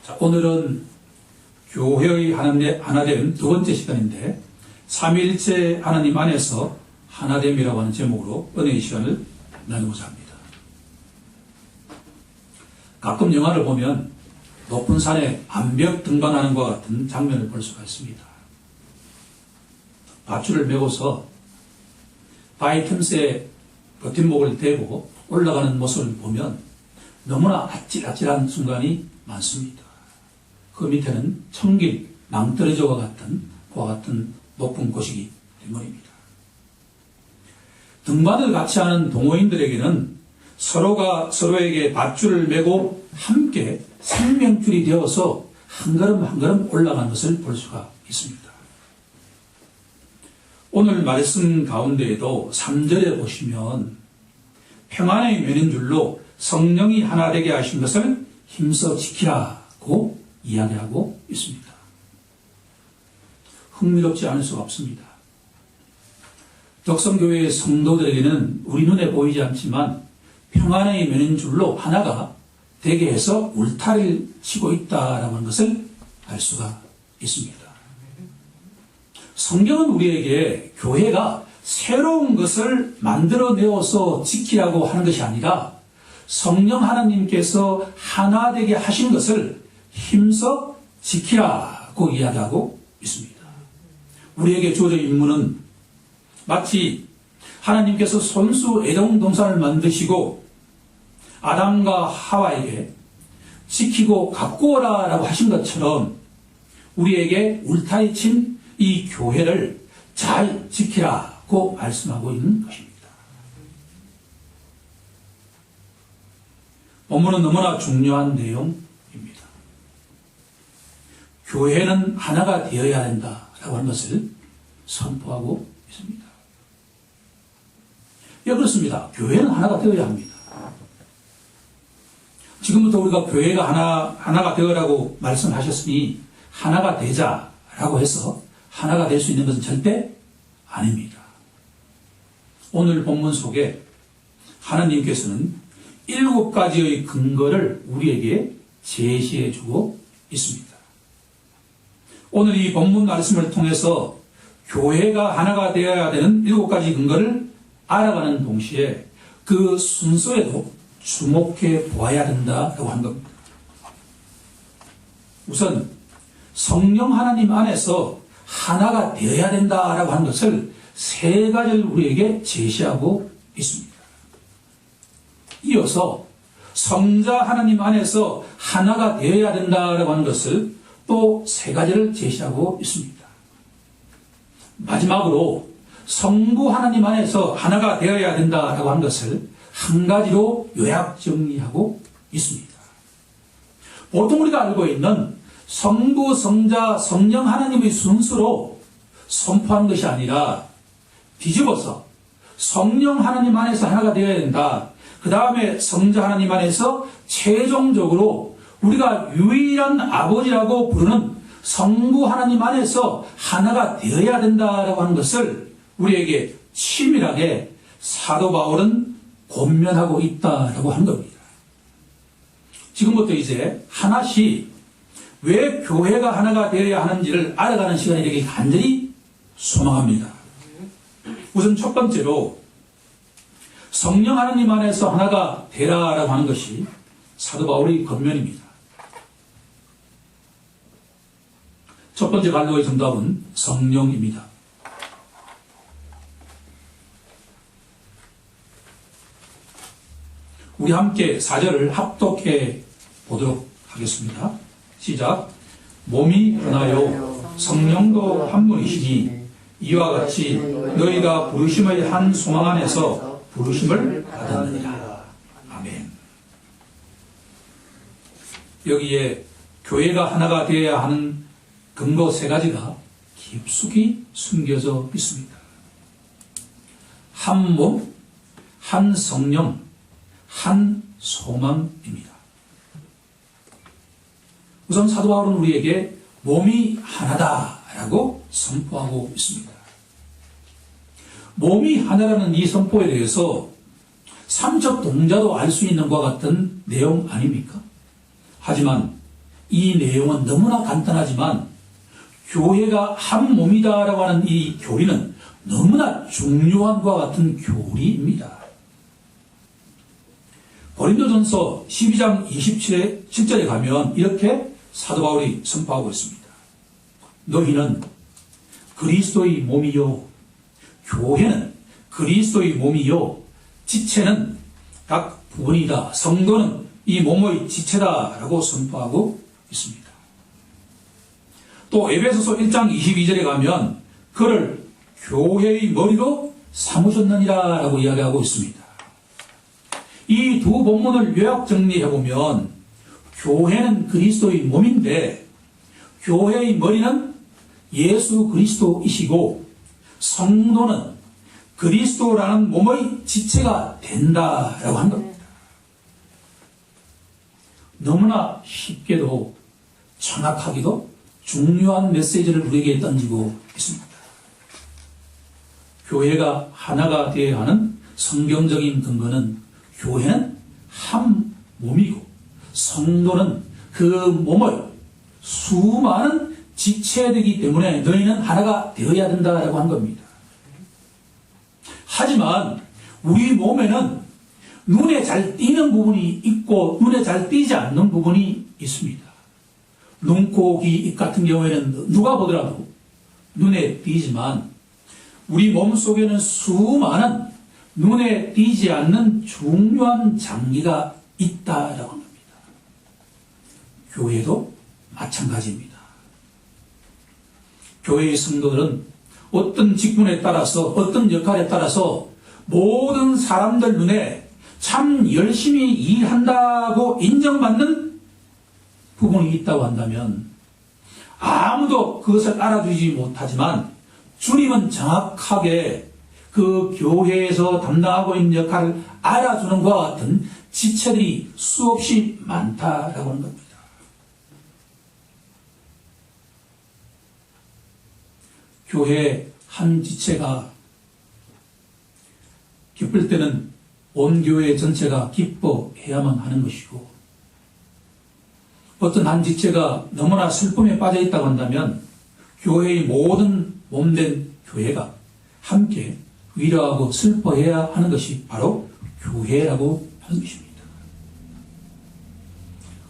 자, 오늘은 교회의 하나됨 두 번째 시간인데 삼위일체 하나님 안에서 하나됨이라고 하는 제목으로 은혜의 시간을 나누고자 합니다. 가끔 영화를 보면 높은 산에 암벽 등반하는 것과 같은 장면을 볼 수가 있습니다. 밧줄을 메고서 바위 틈새에 버팀목을 대고 올라가는 모습을 보면 너무나 아찔아찔한 순간이 많습니다. 그 밑에는 청길, 낭떠러지와 같은 그와 같은 높은 곳이기 때문입니다. 등반을 같이 하는 동호인들에게는 서로가 서로에게 밧줄을 메고 함께 생명줄이 되어서 한 걸음 한 걸음 올라가는 것을 볼 수가 있습니다. 오늘 말씀 가운데에도 3절에 보시면 평안의 면인줄로 성령이 하나 되게 하신 것을 힘써 지키라고 이야기하고 있습니다. 흥미롭지 않을 수가 없습니다. 덕성교회의 성도들에게는 우리 눈에 보이지 않지만 평안의 면인줄로 하나가 되게 해서 울타리를 치고 있다라고 하는 것을 알 수가 있습니다. 성경은 우리에게 교회가 새로운 것을 만들어내어서 지키라고 하는 것이 아니라 성령 하나님께서 하나 되게 하신 것을 힘써 지키라고 이야기하고 있습니다. 우리에게 주어진 임무는 마치 하나님께서 손수 에덴 동산을 만드시고 아담과 하와에게 지키고 가꾸어라 라고 하신 것처럼 우리에게 울타리 친 이 교회를 잘 지키라고 말씀하고 있는 것입니다. 본문은 너무나 중요한 내용입니다. 교회는 하나가 되어야 된다라고 하는 것을 선포하고 있습니다. 예, 그렇습니다. 교회는 하나가 되어야 합니다. 지금부터 우리가 교회가 하나가 되어라고 말씀하셨으니 하나가 되자라고 해서 하나가 될 수 있는 것은 절대 아닙니다. 오늘 본문 속에 하나님께서는 7가지의 근거를 우리에게 제시해 주고 있습니다. 오늘 이 본문 말씀을 통해서 교회가 하나가 되어야 되는 7가지 근거를 알아가는 동시에 그 순서에도 주목해 보아야 된다고 한 겁니다. 우선 성령 하나님 안에서 하나가 되어야 된다라고 하는 것을 3가지를 우리에게 제시하고 있습니다. 이어서 성자 하나님 안에서 하나가 되어야 된다라고 하는 것을 또 3가지를 제시하고 있습니다. 마지막으로 성부 하나님 안에서 하나가 되어야 된다라고 하는 것을 한 가지로 요약 정리하고 있습니다. 보통 우리가 알고 있는 성부, 성자, 성령 하나님의 순서로 선포한 것이 아니라 뒤집어서 성령 하나님 안에서 하나가 되어야 된다. 그 다음에 성자 하나님 안에서 최종적으로 우리가 유일한 아버지라고 부르는 성부 하나님 안에서 하나가 되어야 된다라고 하는 것을 우리에게 치밀하게 사도 바울은 권면하고 있다라고 하는 겁니다. 지금부터 이제 하나씩 왜 교회가 하나가 되어야 하는지를 알아가는 시간이 되길 간절히 소망합니다. 우선 첫 번째로 성령 하나님 안에서 하나가 되라라고 하는 것이 사도 바울의 권면입니다. 첫 번째 갈로의 정답은 성령입니다. 우리 함께 4절을 합독해 보도록 하겠습니다. 시작. 몸이 하나요 성령도 한 분이시니 이와 같이 너희가 부르심의 한 소망 안에서 부르심을 받았느니라. 아멘. 여기에 교회가 하나가 되어야 하는 근거 3가지가 깊숙이 숨겨져 있습니다. 한 몸, 한 성령, 한 소망입니다. 우선 사도 바울은 우리에게 몸이 하나다라고 선포하고 있습니다. 몸이 하나라는 이 선포에 대해서 삼척 동자도 알 수 있는 것과 같은 내용 아닙니까? 하지만 이 내용은 너무나 간단하지만 교회가 한 몸이다라고 하는 이 교리는 너무나 중요한 것과 같은 교리입니다. 고린도전서 12장 27절에 가면 이렇게 사도 바울이 선포하고 있습니다. 너희는 그리스도의 몸이요, 교회는 그리스도의 몸이요, 지체는 각 부분이다. 성도는 이 몸의 지체다라고 선포하고 있습니다. 또 에베소서 1장 22절에 가면 그를 교회의 머리로 삼으셨느니라 라고 이야기하고 있습니다. 이 두 본문을 요약 정리해보면 교회는 그리스도의 몸인데 교회의 머리는 예수 그리스도이시고 성도는 그리스도라는 몸의 지체가 된다라고 한 겁니다. 너무나 쉽게도 정확하게도 중요한 메시지를 우리에게 던지고 있습니다. 교회가 하나가 되어야 하는 성경적인 근거는 교회는 한 몸이고 성도는 그 몸의 수많은 지체되기 때문에 너희는 하나가 되어야 된다라고 한 겁니다. 하지만 우리 몸에는 눈에 잘 띄는 부분이 있고 눈에 잘 띄지 않는 부분이 있습니다. 눈, 코, 귀, 입 같은 경우에는 누가 보더라도 눈에 띄지만 우리 몸속에는 수많은 눈에 띄지 않는 중요한 장기가 있다라고 합니다. 교회도 마찬가지입니다. 교회의 성도들은 어떤 직분에 따라서 어떤 역할에 따라서 모든 사람들 눈에 참 열심히 일한다고 인정받는 부분이 있다고 한다면 아무도 그것을 알아주지 못하지만 주님은 정확하게 그 교회에서 담당하고 있는 역할을 알아주는 것과 같은 지체들이 수없이 많다라고 하는 겁니다. 교회 한 지체가 기쁠 때는 온 교회 전체가 기뻐해야만 하는 것이고 어떤 한 지체가 너무나 슬픔에 빠져 있다고 한다면 교회의 모든 몸된 교회가 함께 위로하고 슬퍼해야 하는 것이 바로 교회라고 하는 것입니다.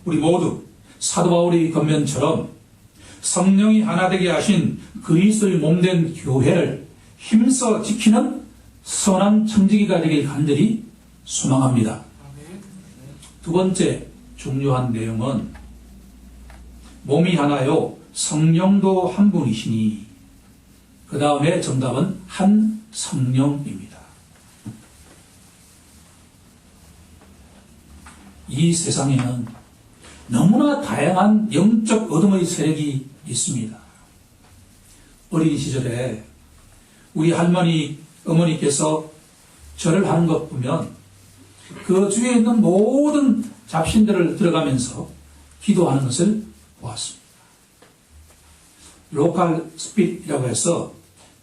우리 모두 사도 바울의 권면처럼 성령이 하나 되게 하신 그리스도의 몸된 교회를 힘써 지키는 선한 청지기가 되길 간절히 소망합니다. 두 번째 중요한 내용은 몸이 하나요 성령도 한 분이시니 그 다음에 정답은 한 성령입니다. 이 세상에는 너무나 다양한 영적 어둠의 세력이 있습니다. 어린 시절에 우리 할머니, 어머니께서 절을 하는 것 보면 그 주위에 있는 모든 잡신들을 들어가면서 기도하는 것을 보았습니다. 로컬 스피릿이라고 해서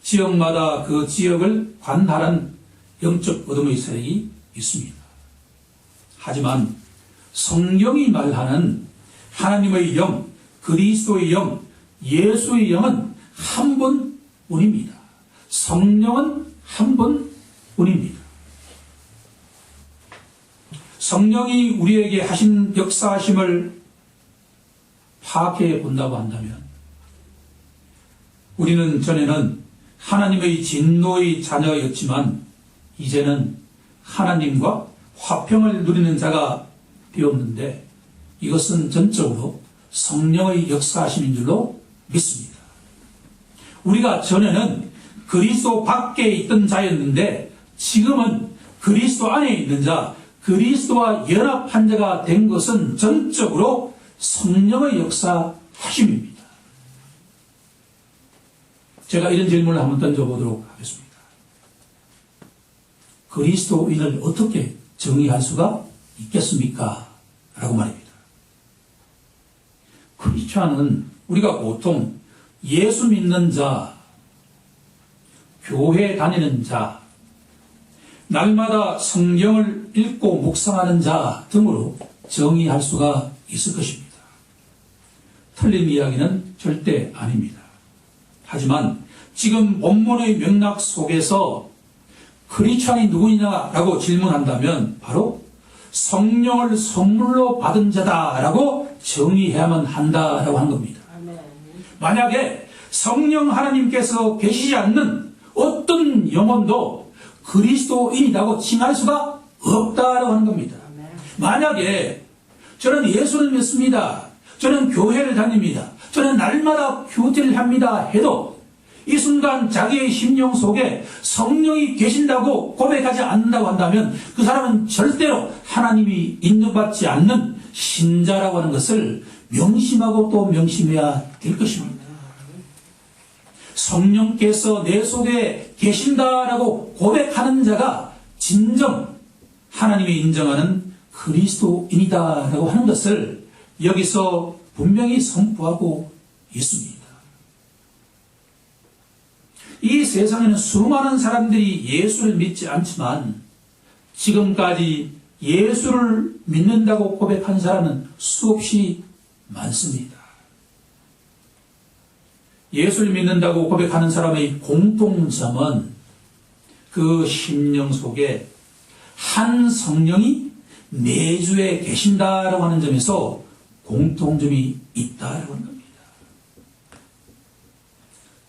지역마다 그 지역을 관할한 영적 어둠의 세력이 있습니다. 하지만 성경이 말하는 하나님의 영, 그리스도의 영, 예수의 영은 한 분뿐입니다. 성령은 한 분뿐입니다. 성령이 우리에게 하신 역사하심을 파악해 본다고 한다면 우리는 전에는 하나님의 진노의 자녀였지만 이제는 하나님과 화평을 누리는 자가 되었는데 이것은 전적으로 성령의 역사하심인 줄로 믿습니다. 우리가 전에는 그리스도 밖에 있던 자였는데 지금은 그리스도 안에 있는 자, 그리스도와 연합한 자가 된 것은 전적으로 성령의 역사하심입니다. 제가 이런 질문을 한번 던져보도록 하겠습니다. 그리스도인을 어떻게 정의할 수가 있겠습니까? 라고 말입니다. 크리스찬은 우리가 보통 예수 믿는 자, 교회 다니는 자, 날마다 성경을 읽고 묵상하는 자 등으로 정의할 수가 있을 것입니다. 틀린 이야기는 절대 아닙니다. 하지만 지금 본문의 맥락 속에서 크리스찬이 누구냐라고 질문한다면 바로 성령을 선물로 받은 자다라고 정의해야만 한다라고 하는 겁니다. 만약에 성령 하나님께서 계시지 않는 어떤 영혼도 그리스도인이라고 칭할 수가 없다라고 하는 겁니다. 만약에 저는 예수를 믿습니다. 저는 교회를 다닙니다. 저는 날마다 큐티를 합니다. 해도 이 순간 자기의 심령 속에 성령이 계신다고 고백하지 않는다고 한다면 그 사람은 절대로 하나님이 인정받지 않는 신자라고 하는 것을 명심하고 또 명심해야 될 것입니다. 성령께서 내 속에 계신다라고 고백하는 자가 진정 하나님이 인정하는 그리스도인이다라고 하는 것을 여기서 분명히 선포하고 있습니다. 이 세상에는 수많은 사람들이 예수를 믿지 않지만 지금까지 예수를 믿는다고 고백한 사람은 수없이 많습니다. 예수를 믿는다고 고백하는 사람의 공통점은 그 심령 속에 한 성령이 내주에 계신다라고 하는 점에서 공통점이 있다라고 하는 겁니다.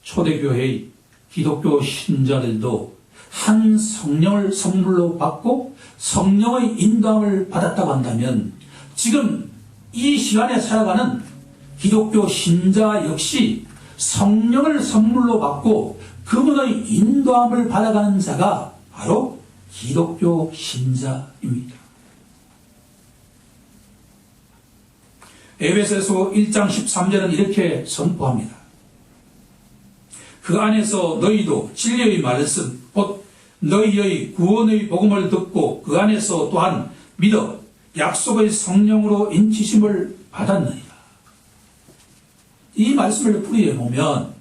초대교회의 기독교 신자들도 한 성령을 선물로 받고 성령의 인도함을 받았다고 한다면 지금 이 시간에 살아가는 기독교 신자 역시 성령을 선물로 받고 그분의 인도함을 받아가는 자가 바로 기독교 신자입니다. 에베소서 1장 13절은 이렇게 선포합니다. 그 안에서 너희도 진리의 말씀 곧 너희의 구원의 복음을 듣고 그 안에서 또한 믿어 약속의 성령으로 인치심을 받았느니라. 이 말씀을 풀이해 보면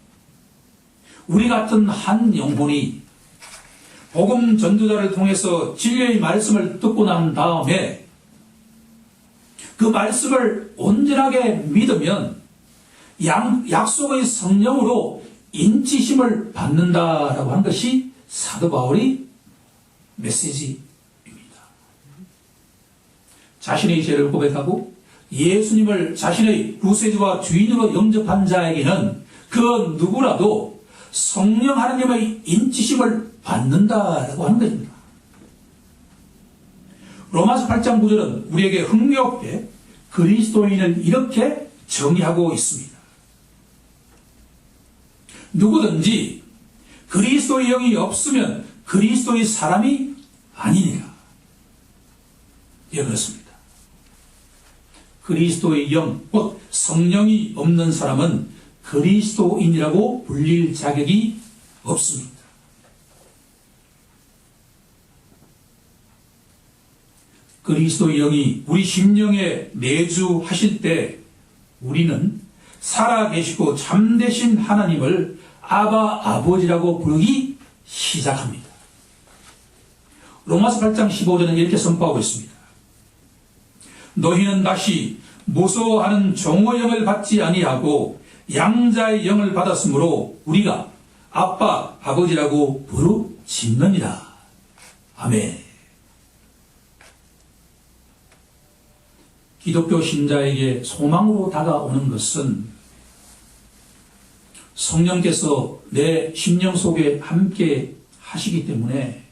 우리 같은 한 영혼이 복음 전도자를 통해서 진리의 말씀을 듣고 난 다음에 그 말씀을 온전하게 믿으면 약속의 성령으로 인치심을 받는다라고 한 것이 사도 바울의 메시지입니다. 자신의 죄를 고백하고 예수님을 자신의 구세주와 주인으로 영접한 자에게는 그 누구라도 성령 하나님의 인치심을 받는다라고 하는 것입니다. 로마서 8장 9절은 우리에게 흥미롭게 그리스도인을 이렇게 정의하고 있습니다. 누구든지 그리스도의 영이 없으면 그리스도의 사람이 아니니라. 예, 그렇습니다. 그리스도의 영, 곧 성령이 없는 사람은 그리스도인이라고 불릴 자격이 없습니다. 그리스도의 영이 우리 심령에 내주하실 때 우리는 살아계시고 참되신 하나님을 아바 아버지라고 부르기 시작합니다. 로마서 8장 15절은 이렇게 선포하고 있습니다. 너희는 다시 무서워하는 종의 영을 받지 아니하고 양자의 영을 받았으므로 우리가 아빠 아버지라고 부르짖느니라. 아멘. 기독교 신자에게 소망으로 다가오는 것은 성령께서 내 심령 속에 함께 하시기 때문에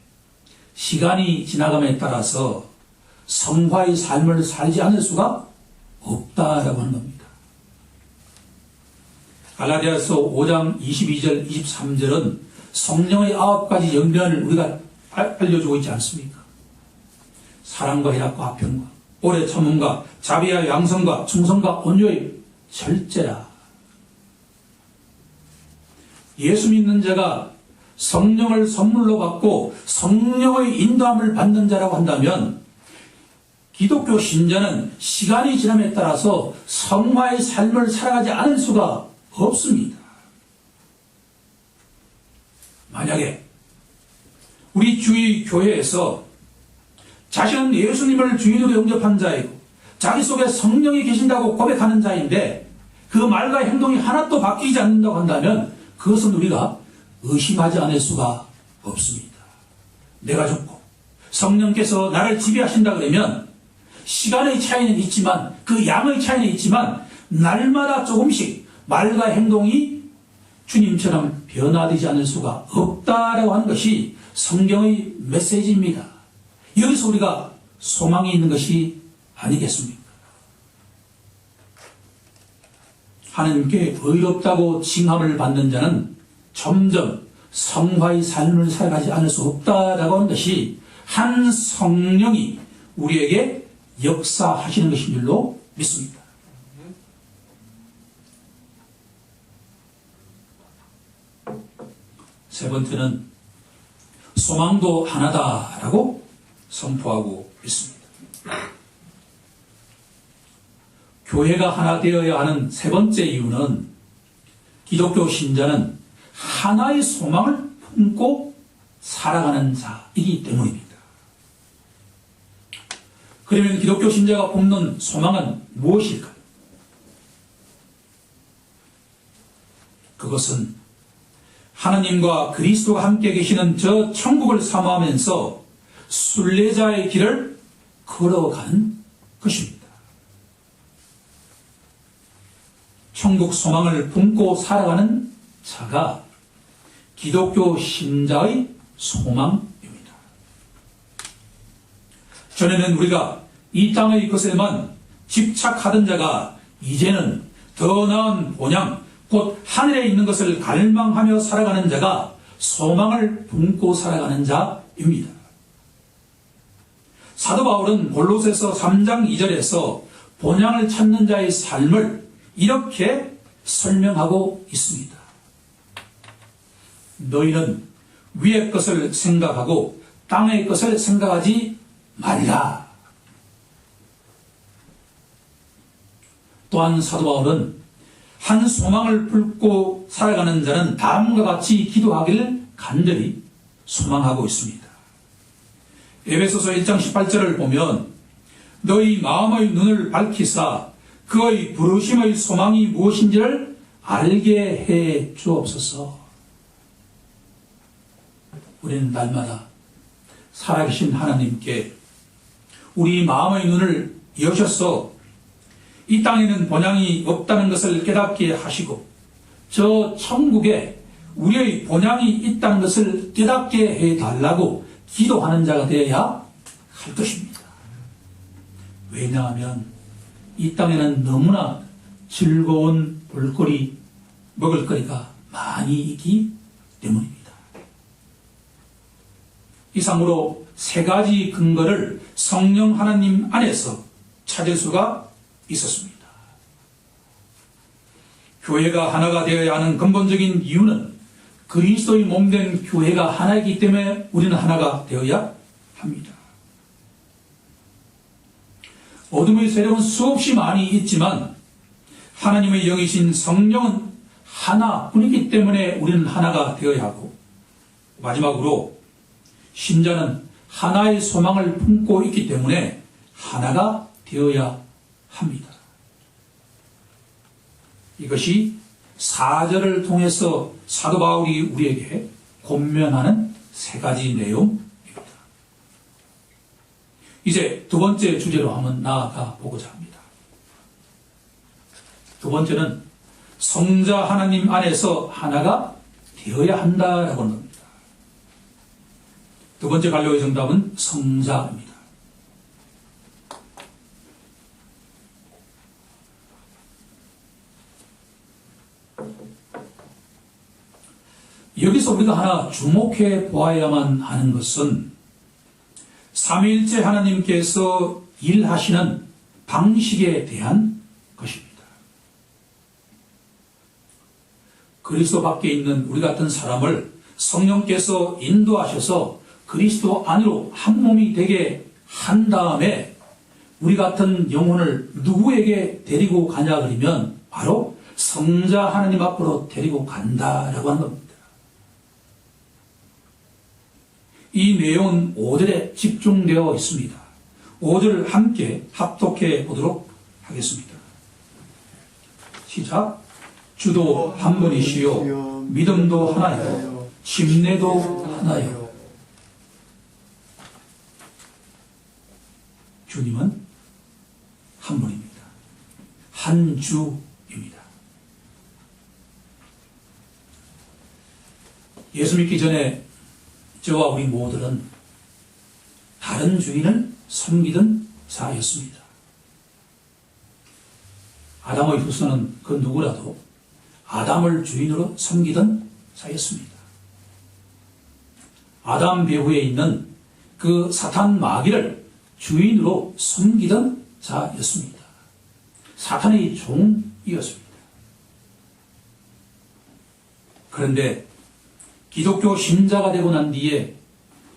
시간이 지나감에 따라서 성화의 삶을 살지 않을 수가 없다라고 하는 겁니다. 갈라디아서 5장 22절 23절은 성령의 9가지 영변을 우리가 알려주고 있지 않습니까? 사랑과 희락과 화평과 오래 참음과 자비와 양성과 충성과 온유의 절제라. 예수 믿는 자가 성령을 선물로 받고 성령의 인도함을 받는 자라고 한다면 기독교 신자는 시간이 지남에 따라서 성화의 삶을 살아가지 않을 수가 없습니다. 만약에 우리 주의 교회에서 자신은 예수님을 주인으로 영접한 자이고 자기 속에 성령이 계신다고 고백하는 자인데 그 말과 행동이 하나도 바뀌지 않는다고 한다면 그것은 우리가 의심하지 않을 수가 없습니다. 내가 죽고 성령께서 나를 지배하신다 그러면 시간의 차이는 있지만 그 양의 차이는 있지만 날마다 조금씩 말과 행동이 주님처럼 변화되지 않을 수가 없다라고 하는 것이 성경의 메시지입니다. 여기서 우리가 소망이 있는 것이 아니겠습니까? 하나님께 의롭다고 칭함을 받는 자는 점점 성화의 삶을 살아가지 않을 수 없다라고 하는 것이 한 성령이 우리에게 역사하시는 것인 줄로 믿습니다. 세 번째는 소망도 하나다라고 선포하고 있습니다. 교회가 하나 되어야 하는 세 번째 이유는 기독교 신자는 하나의 소망을 품고 살아가는 자이기 때문입니다. 그러면 기독교 신자가 품는 소망은 무엇일까요? 그것은 하나님과 그리스도가 함께 계시는 저 천국을 사모하면서 순례자의 길을 걸어가는 것입니다. 천국 소망을 품고 살아가는 자가 기독교 신자의 소망입니다. 전에는 우리가 이 땅의 것에만 집착하던 자가 이제는 더 나은 본향, 곧 하늘에 있는 것을 갈망하며 살아가는 자가 소망을 품고 살아가는 자입니다. 사도 바울은 골로새서 3장 2절에서 본향을 찾는 자의 삶을 이렇게 설명하고 있습니다. 너희는 위의 것을 생각하고 땅의 것을 생각하지 말라. 또한 사도 바울은 한 소망을 품고 살아가는 자는 다음과 같이 기도하기를 간절히 소망하고 있습니다. 에베소서 1장 18절을 보면 너희 마음의 눈을 밝히사 그의 부르심의 소망이 무엇인지를 알게 해 주옵소서. 우리는 날마다 살아계신 하나님께 우리 마음의 눈을 여셔서 이 땅에는 본향이 없다는 것을 깨닫게 하시고 저 천국에 우리의 본향이 있다는 것을 깨닫게 해달라고 기도하는 자가 되어야 할 것입니다. 왜냐하면 이 땅에는 너무나 즐거운 볼거리, 먹을거리가 많이 있기 때문입니다. 이상으로 세 가지 근거를 성령 하나님 안에서 찾을 수가 있었습니다. 교회가 하나가 되어야 하는 근본적인 이유는 그리스도의 몸된 교회가 하나이기 때문에 우리는 하나가 되어야 합니다. 어둠의 세력은 수없이 많이 있지만 하나님의 영이신 성령은 하나뿐이기 때문에 우리는 하나가 되어야 하고, 마지막으로 신자는 하나의 소망을 품고 있기 때문에 하나가 되어야 합니다. 이것이 4절을 통해서 사도 바울이 우리에게 권면하는 세 가지 내용입니다. 이제 두 번째 주제로 한번 나아가 보고자 합니다. 두 번째는 성자 하나님 안에서 하나가 되어야 한다라고 하는 겁니다. 두 번째 갈려의 정답은 성자입니다. 여기서 우리가 하나 주목해 보아야만 하는 것은 삼위일체 하나님께서 일하시는 방식에 대한 것입니다. 그리스도 밖에 있는 우리 같은 사람을 성령께서 인도하셔서 그리스도 안으로 한 몸이 되게 한 다음에 우리 같은 영혼을 누구에게 데리고 가냐 그러면 바로 성자 하나님 앞으로 데리고 간다라고 하는 겁니다. 이 내용은 5절에 집중되어 있습니다. 5절 함께 합독해 보도록 하겠습니다. 시작. 주도 한 분이시요 믿음도 하나요 침례도 하나요. 주님은 한 분입니다. 한 주입니다. 예수 믿기 전에 저와 우리 모두는 다른 주인을 섬기던 자였습니다. 아담의 후손은 그 누구라도 아담을 주인으로 섬기던 자였습니다. 아담 배후에 있는 그 사탄 마귀를 주인으로 섬기던 자였습니다. 사탄의 종이었습니다. 그런데 기독교 신자가 되고 난 뒤에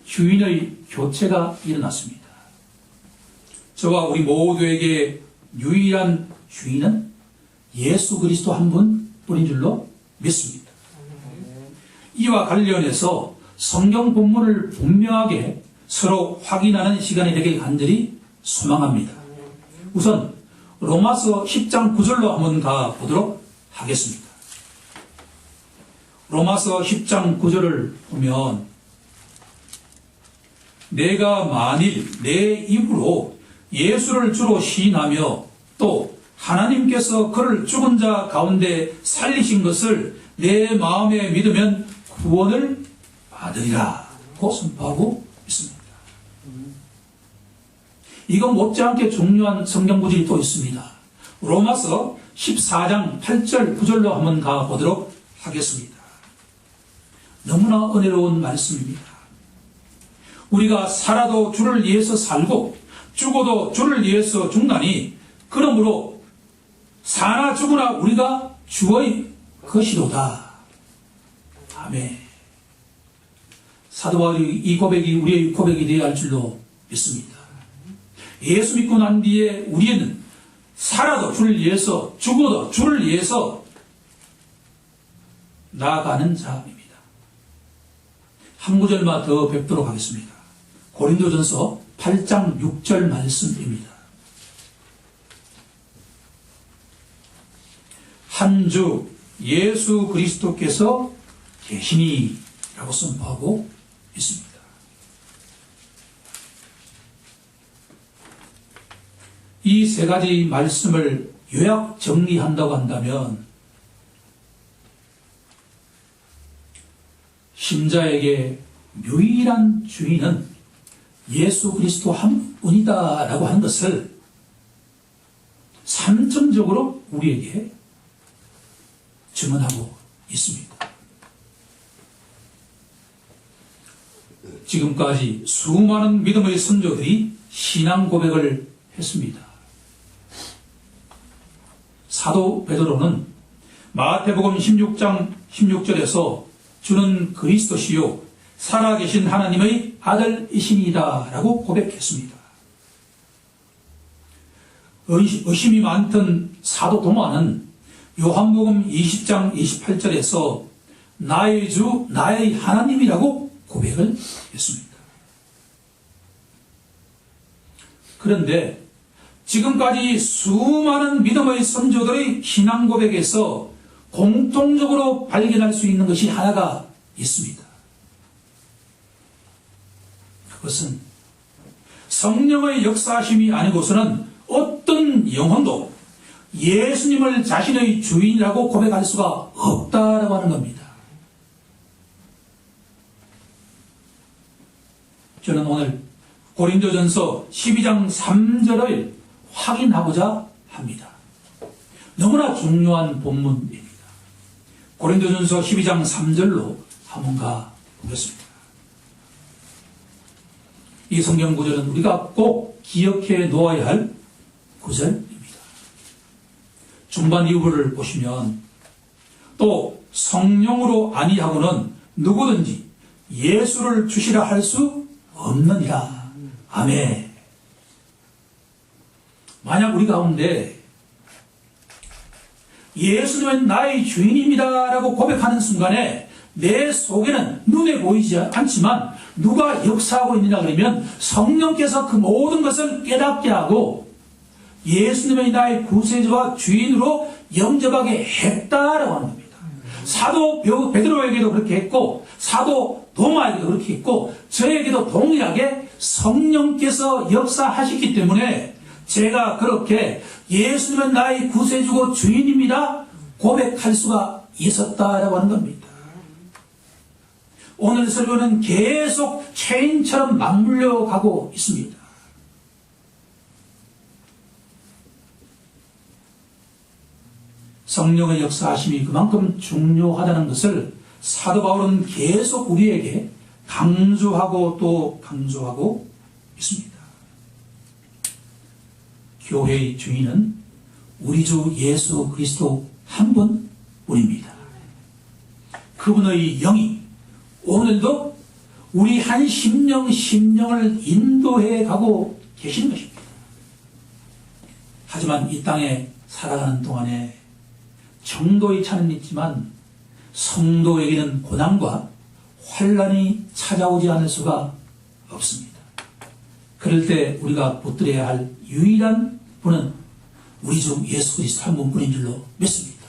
주인의 교체가 일어났습니다. 저와 우리 모두에게 유일한 주인은 예수 그리스도 한 분뿐인 줄로 믿습니다. 이와 관련해서 성경 본문을 분명하게 서로 확인하는 시간이 되길 간절히 소망합니다. 우선 로마서 10장 9절로 한번 가보도록 하겠습니다. 로마서 10장 9절을 보면 내가 만일 내 입으로 예수를 주로 시인하며 또 하나님께서 그를 죽은 자 가운데 살리신 것을 내 마음에 믿으면 구원을 받으리라 고 선포하고 있습니다. 이건 못지않게 중요한 성경 구절이 또 있습니다. 로마서 14장 8절 9절로 한번 가보도록 하겠습니다. 너무나 은혜로운 말씀입니다. 우리가 살아도 주를 위해서 살고 죽어도 주를 위해서 죽나니 그러므로 사나 죽으나 우리가 주의 것이로다. 아멘. 사도 바울이 이 고백이 우리의 고백이 되어야 할 줄로 믿습니다. 예수 믿고 난 뒤에 우리는 살아도 주를 위해서 죽어도 주를 위해서 나아가는 자입니다. 한 구절만 더 뵙도록 하겠습니다. 고린도전서 8장 6절 말씀입니다. 한 주 예수 그리스도께서 계시니 라고 선포하고 있습니다. 이 세 가지 말씀을 요약 정리한다고 한다면 신자에게 유일한 주인은 예수 그리스도 한 분이다 라고 하는 것을 삼점적으로 우리에게 증언하고 있습니다. 지금까지 수많은 믿음의 선조들이 신앙 고백을 했습니다. 사도 베드로는 마태복음 16장 16절에서 주는 그리스도시요 살아계신 하나님의 아들이시니이다 라고 고백했습니다. 의심이 많던 사도 도마는 요한복음 20장 28절에서 나의 주 나의 하나님이라고 고백을 했습니다. 그런데 지금까지 수많은 믿음의 선조들의 신앙 고백에서 공통적으로 발견할 수 있는 것이 하나가 있습니다. 그것은 성령의 역사하심이 아니고서는 어떤 영혼도 예수님을 자신의 주인이라고 고백할 수가 없다라고 하는 겁니다. 저는 오늘 고린도전서 12장 3절을 확인하고자 합니다. 너무나 중요한 본문입니다. 고린도전서 12장 3절로 한번 가보겠습니다. 이 성경 구절은 우리가 꼭 기억해 놓아야 할 구절입니다. 중반 이후를 보시면 또 성령으로 아니하고는 누구든지 예수를 주시라 할 수 없느니라. 아멘. 만약 우리 가운데 예수님은 나의 주인입니다 라고 고백하는 순간에 내 속에는 눈에 보이지 않지만 누가 역사하고 있느냐 그러면 성령께서 그 모든 것을 깨닫게 하고 예수님의 나의 구세주와 주인으로 영접하게 했다라고 하는 겁니다. 사도 베드로에게도 그렇게 했고 사도 도마에게도 그렇게 했고 저에게도 동일하게 성령께서 역사하셨기 때문에 제가 그렇게 예수님은 나의 구세주고 주인입니다 고백할 수가 있었다라고 하는 겁니다. 오늘 설교는 계속 체인처럼 맞물려 가고 있습니다. 성령의 역사하심이 그만큼 중요하다는 것을 사도 바울은 계속 우리에게 강조하고 또 강조하고 있습니다. 교회의 주인은 우리 주 예수 그리스도 한 분뿐입니다. 그분의 영이 오늘도 우리 한 심령을 인도해 가고 계시는 것입니다. 하지만 이 땅에 살아가는 동안에 정도의 차는 있지만 성도에게는 고난과 환난이 찾아오지 않을 수가 없습니다. 그럴 때 우리가 붙들어야 할 유일한 분은 우리 주 예수 그리스도 한 분뿐인 줄로 믿습니다.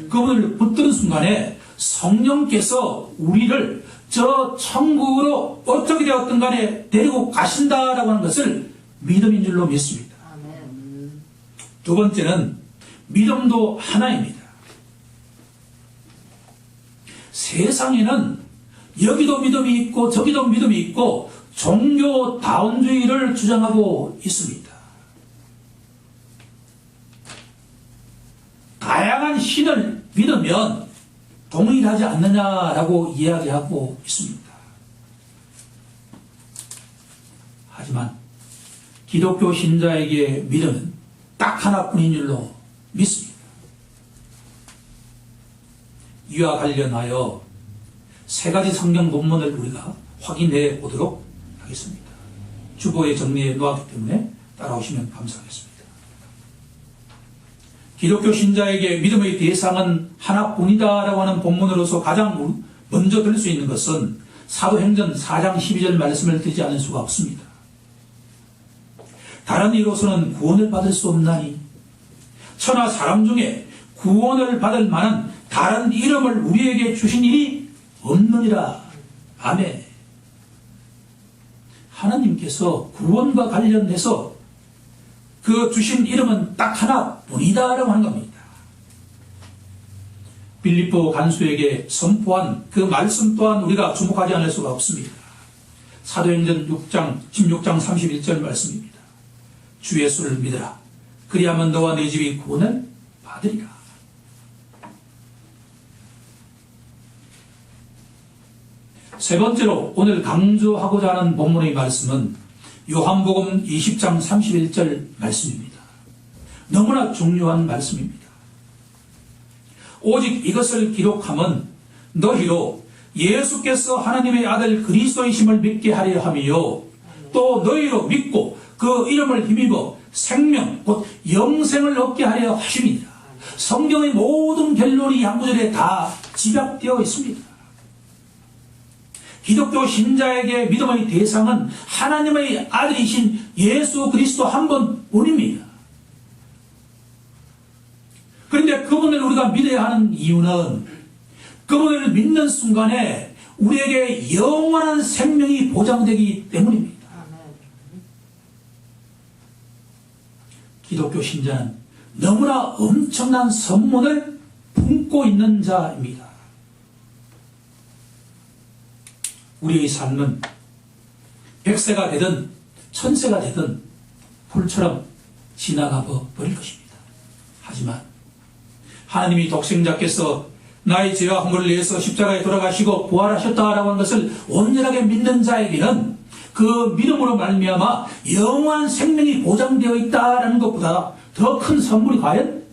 그분을 붙드는 순간에 성령께서 우리를 저 천국으로 어떻게 되었든 간에 데리고 가신다라고 하는 것을 믿음인 줄로 믿습니다. 두 번째는 믿음도 하나입니다. 세상에는 여기도 믿음이 있고 저기도 믿음이 있고 종교 다원주의를 주장하고 있습니다. 다양한 신을 믿으면 동일하지 않느냐라고 이야기하고 있습니다. 하지만 기독교 신자에게 믿음은 딱 하나뿐인 줄로 믿습니다. 이와 관련하여 세 가지 성경 본문을 우리가 확인해 보도록 하겠습니다. 주보에 정리해 놓았기 때문에 따라오시면 감사하겠습니다. 기독교 신자에게 믿음의 대상은 하나뿐이다라고 하는 본문으로서 가장 먼저 들 수 있는 것은 사도행전 4장 12절 말씀을 드리지 않을 수가 없습니다. 다른 이로서는 구원을 받을 수 없나니 천하 사람 중에 구원을 받을 만한 다른 이름을 우리에게 주신 일이 없느니라. 아멘. 하나님께서 구원과 관련해서 그 주신 이름은 딱 하나뿐이다라고 하는 겁니다. 빌립보 간수에게 선포한 그 말씀 또한 우리가 주목하지 않을 수가 없습니다. 사도행전 16장 31절 말씀입니다. 주 예수를 믿으라. 그리하면 너와 네 집이 구원을 받으리라. 세 번째로 오늘 강조하고자 하는 본문의 말씀은 요한복음 20장 31절 말씀입니다. 너무나 중요한 말씀입니다. 오직 이것을 기록함은 너희로 예수께서 하나님의 아들 그리스도이심을 믿게 하려 함이요 또 너희로 믿고 그 이름을 힘입어 생명 곧 영생을 얻게 하려 하심이니라. 성경의 모든 결론이 한 구절에 다 집약되어 있습니다. 기독교 신자에게 믿음의 대상은 하나님의 아들이신 예수 그리스도 한 분뿐입니다. 그런데 그분을 우리가 믿어야 하는 이유는 그분을 믿는 순간에 우리에게 영원한 생명이 보장되기 때문입니다. 기독교 신자는 너무나 엄청난 선물을 품고 있는 자입니다. 우리의 삶은 백세가 되든 천세가 되든 불처럼 지나가 버릴 것입니다. 하지만 하나님이 독생자께서 나의 죄와 허물을 위해서 십자가에 돌아가시고 부활하셨다라고 하는 것을 온전하게 믿는 자에게는 그 믿음으로 말미암아 영원한 생명이 보장되어 있다라는 것보다 더 큰 선물이 과연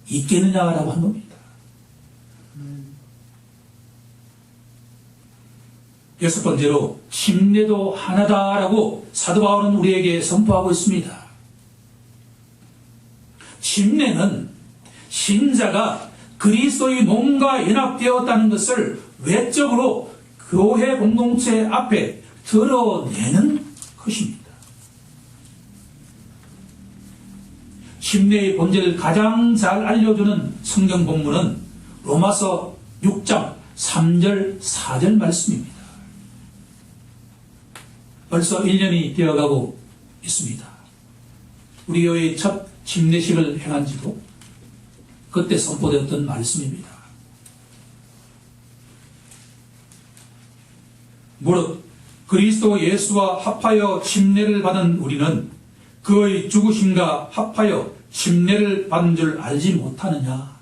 있겠느냐라고 한 겁니다. 여섯 번째로 침례도 하나다라고 사도 바울은 우리에게 선포하고 있습니다. 침례는 신자가 그리스도의 몸과 연합되었다는 것을 외적으로 교회 공동체 앞에 드러내는 것입니다. 심내의 본질을 가장 잘 알려주는 성경 본문은 로마서 6장 3절 4절 말씀입니다. 벌써 1년이 되어가고 있습니다. 우리 교회의 첫 침례식을 행한 지도 그때 선포되었던 말씀입니다. 무릇 그리스도 예수와 합하여 침례를 받은 우리는 그의 죽으심과 합하여 침례를 받은 줄 알지 못하느냐.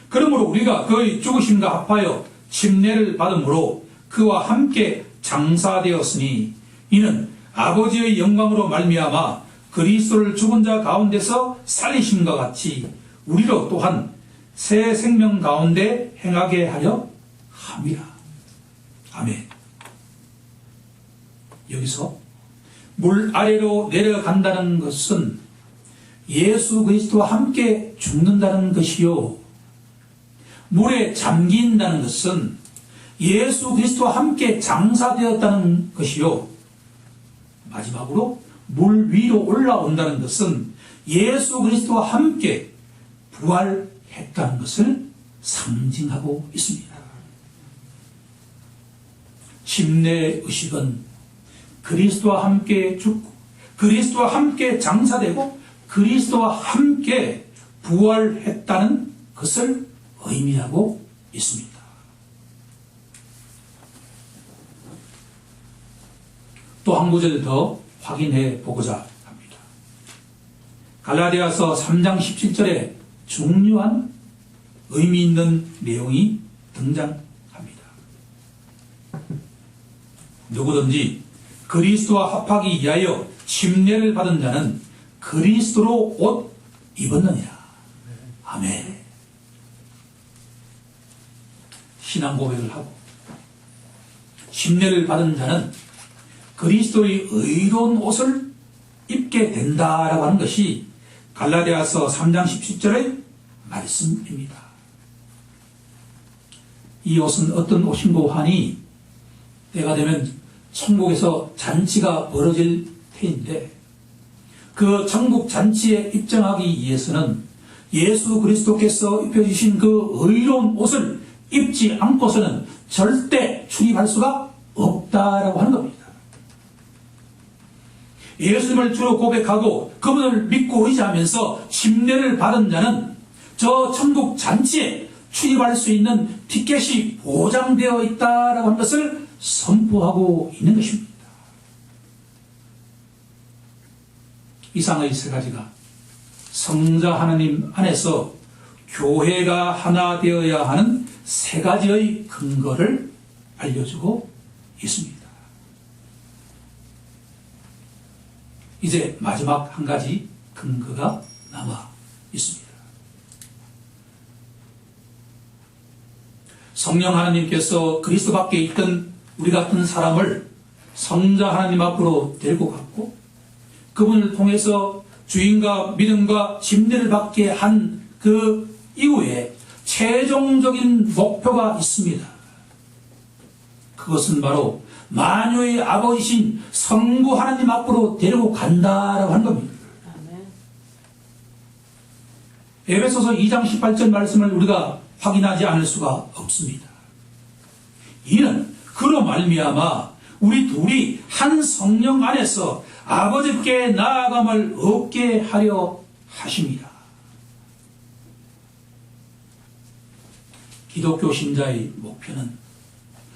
그러므로 우리가 그의 죽으심과 합하여 침례를 받음으로 그와 함께 장사되었으니 이는 아버지의 영광으로 말미암아 그리스도를 죽은 자 가운데서 살리심과 같이 우리로 또한 새 생명 가운데 행하게 하려 함이라. 아멘. 여기서 물 아래로 내려간다는 것은 예수 그리스도와 함께 죽는다는 것이요, 물에 잠긴다는 것은 예수 그리스도와 함께 장사되었다는 것이요, 마지막으로 물 위로 올라온다는 것은 예수 그리스도와 함께 부활했다는 것을 상징하고 있습니다. 침례 의식은 그리스도와 함께 죽고 그리스도와 함께 장사되고 그리스도와 함께 부활했다는 것을 의미하고 있습니다. 또 한 구절 더 확인해 보고자 합니다. 갈라디아서 3장 17절에 중요한 의미 있는 내용이 등장합니다. 누구든지 그리스도와 합하기 위하여 침례를 받은 자는 그리스도로 옷 입었느니라. 아멘. 신앙 고백을 하고 침례를 받은 자는 그리스도의 의로운 옷을 입게 된다라고 하는 것이 갈라디아서 3장 17절의 말씀입니다. 이 옷은 어떤 옷인고 하니 때가 되면 천국에서 잔치가 벌어질 테인데 그 천국 잔치에 입장하기 위해서는 예수 그리스도께서 입혀주신 그 의로운 옷을 입지 않고서는 절대 출입할 수가 없다라고 하는 겁니다. 예수님을 주로 고백하고 그분을 믿고 의지하면서 침례를 받은 자는 저 천국 잔치에 출입할 수 있는 티켓이 보장되어 있다라고 하는 것을 선포하고 있는 것입니다. 이상의 세 가지가 성자 하나님 안에서 교회가 하나 되어야 하는 세 가지의 근거를 알려주고 있습니다. 이제 마지막 한 가지 근거가 남아 있습니다. 성령 하나님께서 그리스도 밖에 있던 우리 같은 사람을 성자 하나님 앞으로 데리고 갔고 그분을 통해서 주인과 믿음과 침례를 받게 한 그 이후에 최종적인 목표가 있습니다. 그것은 바로 만유의 아버지신 성부 하나님 앞으로 데리고 간다라고 한 겁니다. 에베소서 2장 18절 말씀을 우리가 확인하지 않을 수가 없습니다. 이는 그로 말미암아 우리 둘이 한 성령 안에서 아버지께 나아감을 얻게 하려 하십니다. 기독교 신자의 목표는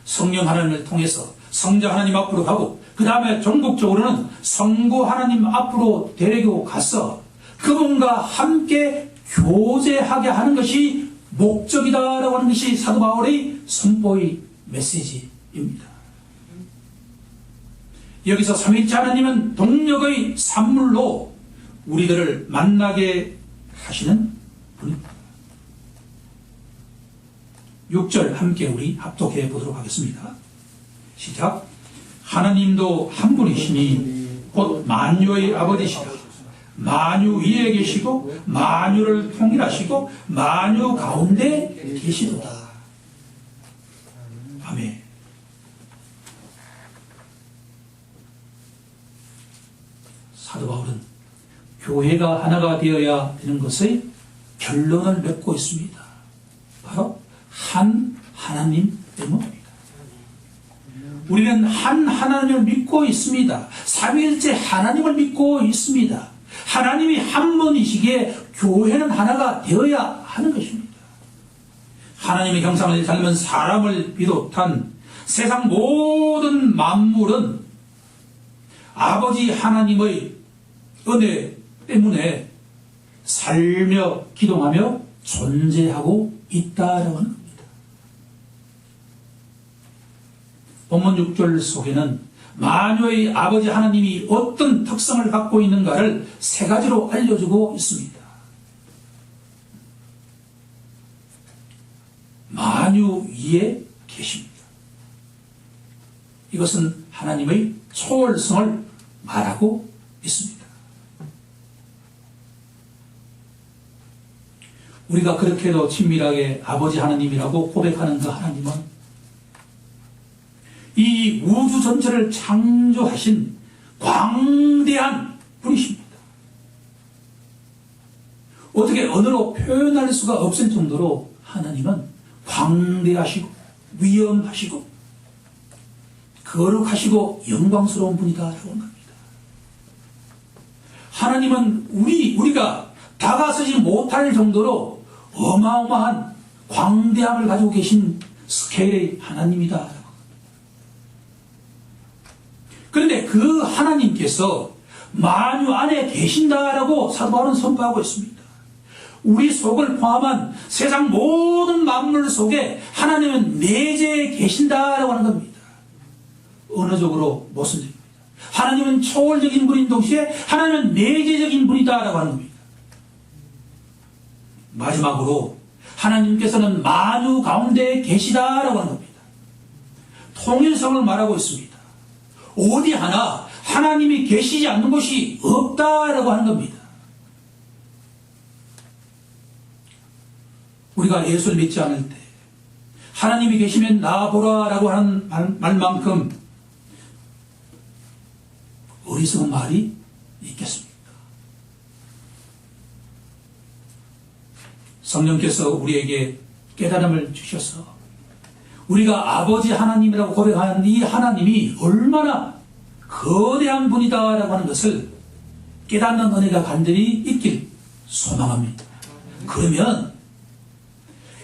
성령 하나님을 통해서 성자 하나님 앞으로 가고 그 다음에 종국적으로는 성부 하나님 앞으로 데리고 가서 그분과 함께 교제하게 하는 것이 목적이다라고 하는 것이 사도 바울의 선포의 메시지입니다. 여기서 삼위일체 하나님은 동력의 산물로 우리들을 만나게 하시는 분입니다. 6절 함께 우리 합독해 보도록 하겠습니다. 시작. 하나님도 한 분이시니 곧 만유의 아버지시다. 만유 위에 계시고 만유를 통일하시고 만유 가운데 계시도다. 아멘. 사도 바울은 교회가 하나가 되어야 되는 것의 결론을 맺고 있습니다. 바로 한 하나님 때문입니다. 우리는 한 하나님을 믿고 있습니다. 삼위일체 하나님을 믿고 있습니다. 하나님이 한 분이시기에 교회는 하나가 되어야 하는 것입니다. 하나님의 형상을 닮은 사람을 비롯한 세상 모든 만물은 아버지 하나님의 은혜 때문에 살며 기동하며 존재하고 있다라고 하는 겁니다. 본문 6절 속에는 만유의 아버지 하나님이 어떤 특성을 갖고 있는가를 세 가지로 알려주고 있습니다. 만유 위에 계십니다. 이것은 하나님의 초월성을 말하고 있습니다. 우리가 그렇게도 친밀하게 아버지 하나님이라고 고백하는 그 하나님은 이 우주 전체를 창조하신 광대한 분이십니다. 어떻게 언어로 표현할 수가 없을 정도로 하나님은 광대하시고 위엄하시고 거룩하시고 영광스러운 분이다라고 합니다. 하나님은 우리가 다가서지 못할 정도로 어마어마한 광대함을 가지고 계신 스케일의 하나님이다. 그런데 그 하나님께서 만유 안에 계신다라고 사도 바울은 선포하고 있습니다. 우리 속을 포함한 세상 모든 만물 속에 하나님은 내재해 계신다라고 하는 겁니다. 언어적으로 모순적입니다. 하나님은 초월적인 분인 동시에 하나님은 내재적인 분이다라고 하는 겁니다. 마지막으로 하나님께서는 만유 가운데 계시다라고 하는 겁니다. 통일성을 말하고 있습니다. 어디 하나 하나님이 계시지 않는 곳이 없다라고 하는 겁니다. 우리가 예수를 믿지 않을 때 하나님이 계시면 나보라라고 하는 말만큼 어리석은 말이 있겠습니까? 성령께서 우리에게 깨달음을 주셔서 우리가 아버지 하나님이라고 고백하는 이 하나님이 얼마나 거대한 분이다라고 하는 것을 깨닫는 은혜가 간절히 있길 소망합니다. 그러면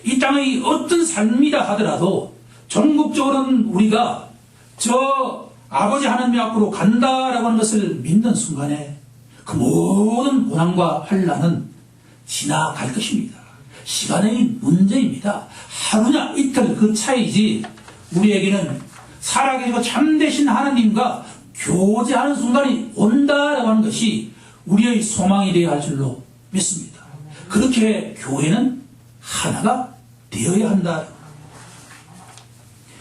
이 땅의 어떤 삶이라 하더라도 전국적으로는 우리가 저 아버지 하나님 앞으로 간다라고 하는 것을 믿는 순간에 그 모든 고난과 환난은 지나갈 것입니다. 시간의 문제입니다. 하루냐 이틀 그 차이지 우리에게는 살아계시고 참되신 하나님과 교제하는 순간이 온다라고 하는 것이 우리의 소망이 되어야 할 줄로 믿습니다. 그렇게 교회는 하나가 되어야 한다.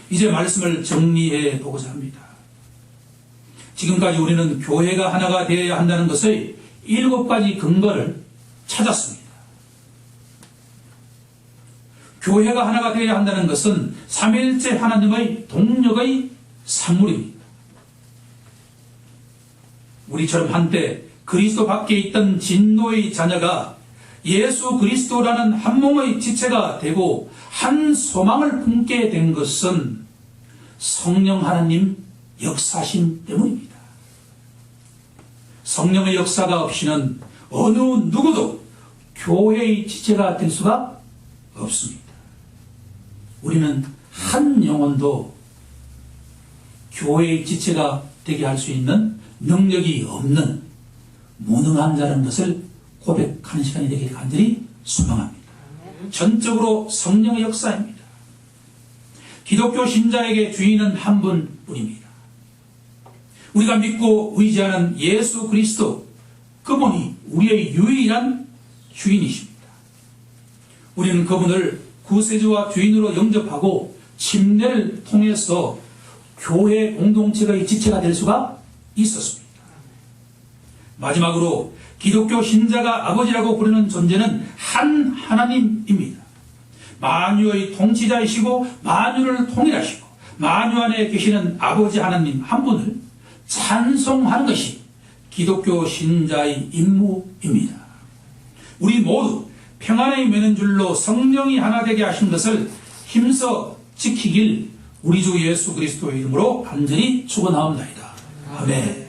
이제 말씀을 정리해 보고자 합니다. 지금까지 우리는 교회가 하나가 되어야 한다는 것의 7가지 근거를 찾았습니다. 교회가 하나가 되어야 한다는 것은 삼위일체 하나님의 동력의 산물입니다. 우리처럼 한때 그리스도 밖에 있던 진노의 자녀가 예수 그리스도라는 한 몸의 지체가 되고 한 소망을 품게 된 것은 성령 하나님 역사심 때문입니다. 성령의 역사가 없이는 어느 누구도 교회의 지체가 될 수가 없습니다. 우리는 한 영혼도 교회의 지체가 되게 할 수 있는 능력이 없는 무능한 자라는 것을 고백하는 시간이 되길 간절히 소망합니다. 전적으로 성령의 역사입니다. 기독교 신자에게 주인은 한 분뿐입니다. 우리가 믿고 의지하는 예수 그리스도, 그분이 우리의 유일한 주인이십니다. 우리는 그분을 구세주와 주인으로 영접하고 침례를 통해서 교회 공동체의 지체가 될 수가 있었습니다. 마지막으로 기독교 신자가 아버지라고 부르는 존재는 한 하나님입니다. 만유의 통치자이시고 만유를 통일하시고 만유 안에 계시는 아버지 하나님 한 분을 찬송하는 것이 기독교 신자의 임무입니다. 우리 모두 평안의 맨줄로 성령이 하나 되게 하신 것을 힘써 지키길 우리 주 예수 그리스도의 이름으로 간절히 축원하옵나이다. 아멘.